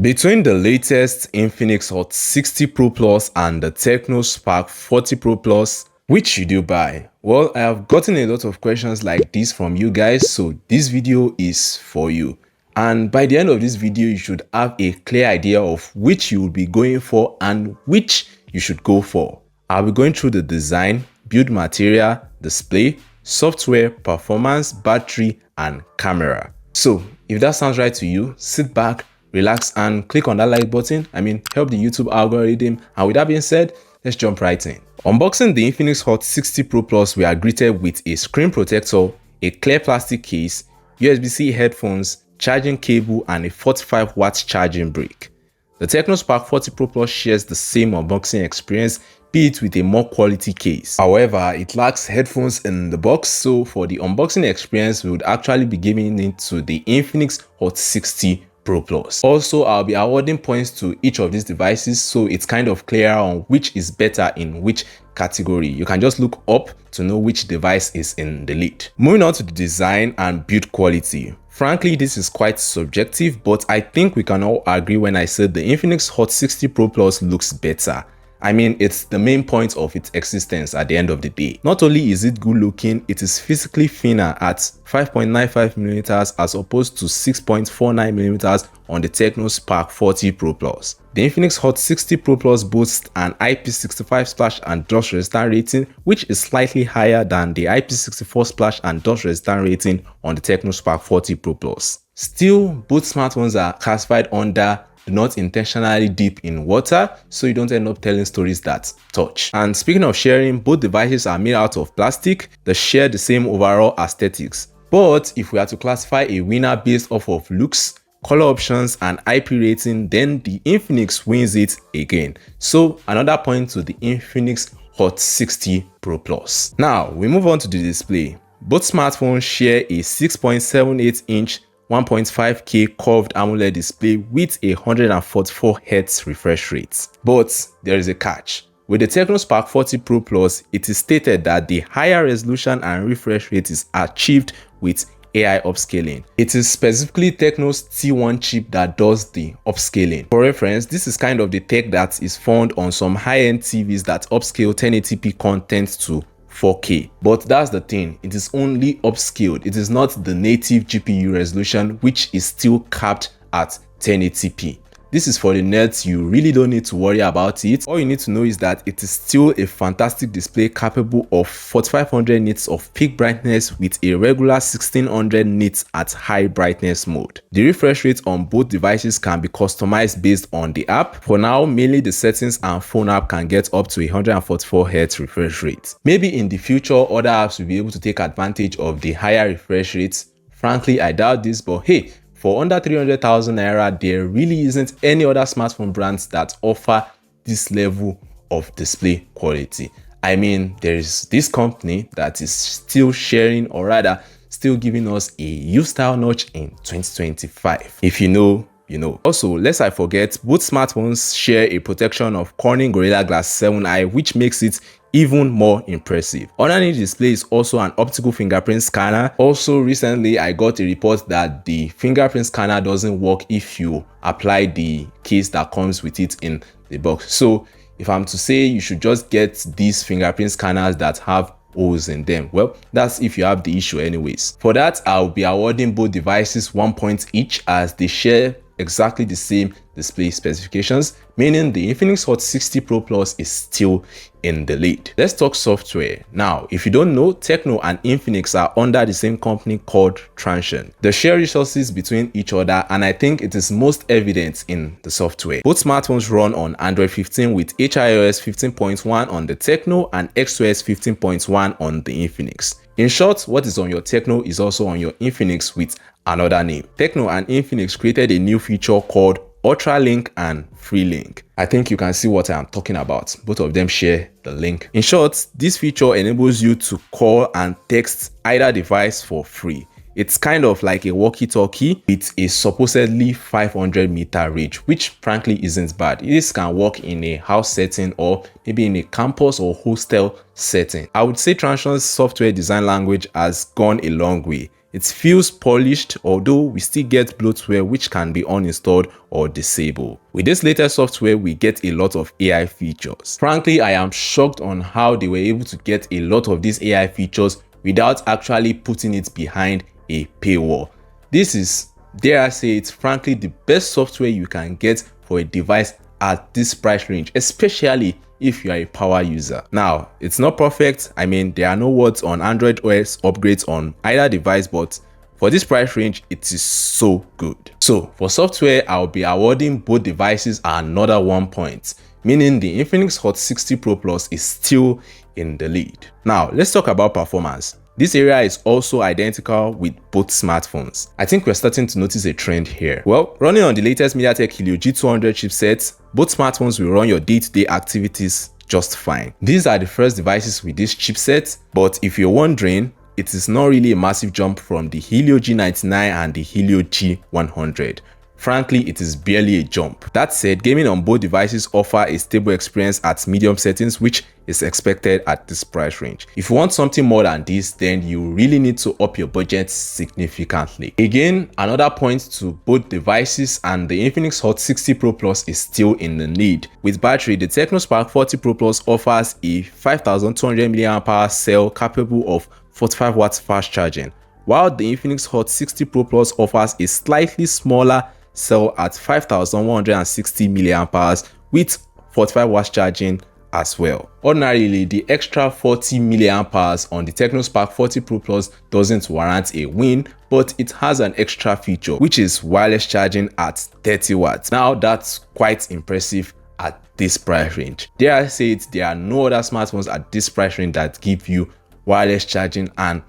Between the latest Infinix Hot 60 Pro Plus and the Tecno Spark 40 Pro Plus, which should you buy? Well, I have gotten a lot of questions like this from you guys, so this video is for you. And by the end of this video, you should have a clear idea of which you will be going for and which you should go for. I'll be going through the design, build material, display, software, performance, battery, and camera. So if that sounds right to you, sit back, relax, and click on that like button. Help the YouTube algorithm. And with that being said, let's jump right in. Unboxing the Infinix Hot 60 Pro Plus, we are greeted with a screen protector, a clear plastic case, USB-C headphones, charging cable, and a 45 watts charging brick. The Tecno Spark 40 Pro Plus shares the same unboxing experience, be it with a more quality case. However, it lacks headphones in the box, so for the unboxing experience, we would actually be giving it to the Infinix Hot 60 Pro Plus. Also, I'll be awarding points to each of these devices, so it's kind of clear on which is better in which category. You can just look up to know which device is in the lead. Moving on to the design and build quality. Frankly, this is quite subjective, but I think we can all agree when I said the Infinix Hot 60 Pro Plus looks better. It's the main point of its existence at the end of the day. Not only is it good looking, it is physically thinner at 5.95mm as opposed to 6.49mm on the Tecno Spark 40 Pro Plus. The Infinix Hot 60 Pro Plus boasts an IP65 splash and dust resistant rating, which is slightly higher than the IP64 splash and dust resistant rating on the Tecno Spark 40 Pro Plus. Still, both smartphones are classified under do not intentionally dip in water, so you don't end up telling stories that touch. And speaking of sharing, both devices are made out of plastic. They share the same overall aesthetics. But if we are to classify a winner based off of looks, color options, and IP rating, then the Infinix wins it again. So another point to the Infinix Hot 60 Pro Plus. Now we move on to the display. Both smartphones share a 6.78-inch 1.5K curved AMOLED display with a 144Hz refresh rate. But there is a catch. With the Tecno Spark 40 Pro Plus, it is stated that the higher resolution and refresh rate is achieved with AI upscaling. It is specifically Tecno's T1 chip that does the upscaling. For reference, this is kind of the tech that is found on some high-end TVs that upscale 1080p content to 4K. But that's the thing, it is only upscaled. It is not the native GPU resolution, which is still capped at 1080p. This is for the nerds. You really don't need to worry about it. All you need to know is that it is still a fantastic display capable of 4500 nits of peak brightness with a regular 1600 nits at high brightness mode. The refresh rate on both devices can be customized based on the app. For now, mainly the settings and phone app can get up to 144Hz refresh rate. Maybe in the future, other apps will be able to take advantage of the higher refresh rates. Frankly, I doubt this, but hey, for under 300,000 naira, there really isn't any other smartphone brands that offer this level of display quality. There is this company that is still sharing, or rather still giving us a U-style notch in 2025. If you know, you know. Also, lest I forget, both smartphones share a protection of Corning Gorilla Glass 7i, which makes it even more impressive. Underneath the display is also an optical fingerprint scanner. Also, recently I got a report that the fingerprint scanner doesn't work if you apply the case that comes with it in the box. So if I'm to say you should just get these fingerprint scanners that have holes in them, well, that's if you have the issue anyways. For that, I'll be awarding both devices 1 point each, as they share exactly the same display specifications, meaning the Infinix Hot 60 Pro Plus is still in the lead. Let's talk software. Now, if you don't know, Tecno and Infinix are under the same company called Transsion. They share resources between each other, and I think it is most evident in the software. Both smartphones run on Android 15 with HiOS 15.1 on the Tecno and XOS 15.1 on the Infinix. In short, what is on your Tecno is also on your Infinix with another name. Tecno and Infinix created a new feature called Ultra Link and Free Link. I think you can see what I am talking about. Both of them share the link. In short, this feature enables you to call and text either device for free. It's kind of like a walkie-talkie with a supposedly 500-meter range, which frankly isn't bad. This can work in a house setting or maybe in a campus or hostel setting. I would say Transion's software design language has gone a long way. It feels polished, although we still get bloatware which can be uninstalled or disabled. With this latest software, we get a lot of AI features. Frankly, I am shocked on how they were able to get a lot of these AI features without actually putting it behind a paywall. This is, dare I say it, frankly the best software you can get for a device at this price range, especially if you are a power user. Now, it's not perfect. I mean, there are no words on Android OS upgrades on either device, but for this price range, it is so good. So for software, I'll be awarding both devices another 1 point, meaning the Infinix Hot 60 Pro Plus is still in the lead. Now, let's talk about performance. This area is also identical with both smartphones. I think we're starting to notice a trend here. Well, running on the latest MediaTek Helio G200 chipsets, both smartphones will run your day-to-day activities just fine. These are the first devices with this chipset, but if you're wondering, it is not really a massive jump from the Helio G99 and the Helio G100. Frankly, it is barely a jump. That said, gaming on both devices offer a stable experience at medium settings, which is expected at this price range. If you want something more than this, then you really need to up your budget significantly. Again, another point to both devices, and the Infinix Hot 60 Pro Plus is still in the lead. With battery, the Tecno Spark 40 Pro Plus offers a 5200 mAh cell capable of 45 watts fast charging, while the Infinix Hot 60 Pro Plus offers a slightly smaller cell at 5160 mAh with 45 watts charging as well. Ordinarily, the extra 40 mAh on the Tecno Spark 40 Pro Plus doesn't warrant a win, but it has an extra feature, which is wireless charging at 30 watts. Now, that's quite impressive at this price range. Dare I say it, there are no other smartphones at this price range that give you wireless charging and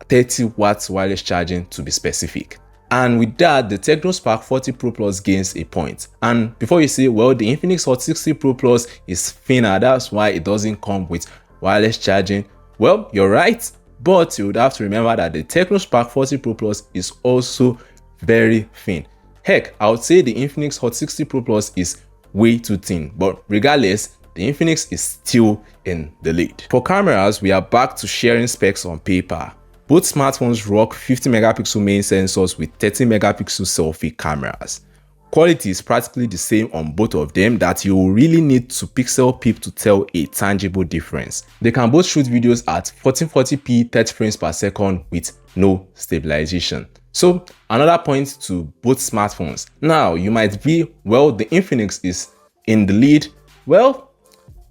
30 watts wireless charging to be specific. And with that, the Tecno Spark 40 Pro Plus gains a point. And before you say, well, the Infinix Hot 60 Pro Plus is thinner, that's why it doesn't come with wireless charging. Well, you're right, but you would have to remember that the Tecno Spark 40 Pro Plus is also very thin. Heck, I would say the Infinix Hot 60 Pro Plus is way too thin, but regardless, the Infinix is still in the lead. For cameras, we are back to sharing specs on paper. Both smartphones rock 50 megapixel main sensors with 30 megapixel selfie cameras. Quality is practically the same on both of them, that you will really need to pixel peep to tell a tangible difference. They can both shoot videos at 1440p 30 frames per second with no stabilization. So another point to both smartphones. Now you might be, well, the Infinix is in the lead. Well,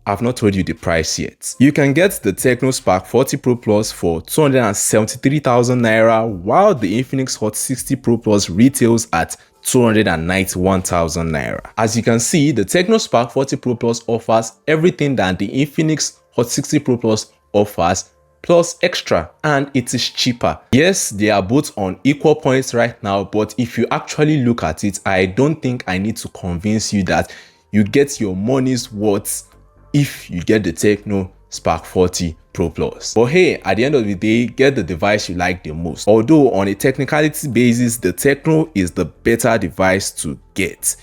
I've not told you the price yet. You can get the Tecno Spark 40 Pro Plus for 273,000 naira, while the Infinix Hot 60 Pro Plus retails at 291,000 naira. As you can see, the Tecno Spark 40 Pro Plus offers everything that the Infinix Hot 60 Pro Plus offers, plus extra, and it is cheaper. Yes, they are both on equal points right now, but if you actually look at it, I don't think I need to convince you that you get your money's worth if you get the Tecno Spark 40 Pro Plus. But hey, at the end of the day, get the device you like the most. Although on a technicality basis, the Tecno is the better device to get,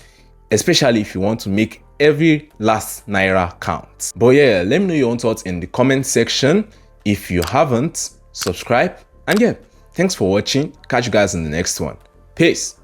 especially if you want to make every last naira count. But yeah, let me know your own thoughts in the comment section. If you haven't, subscribe. And yeah, thanks for watching. Catch you guys in the next one. Peace.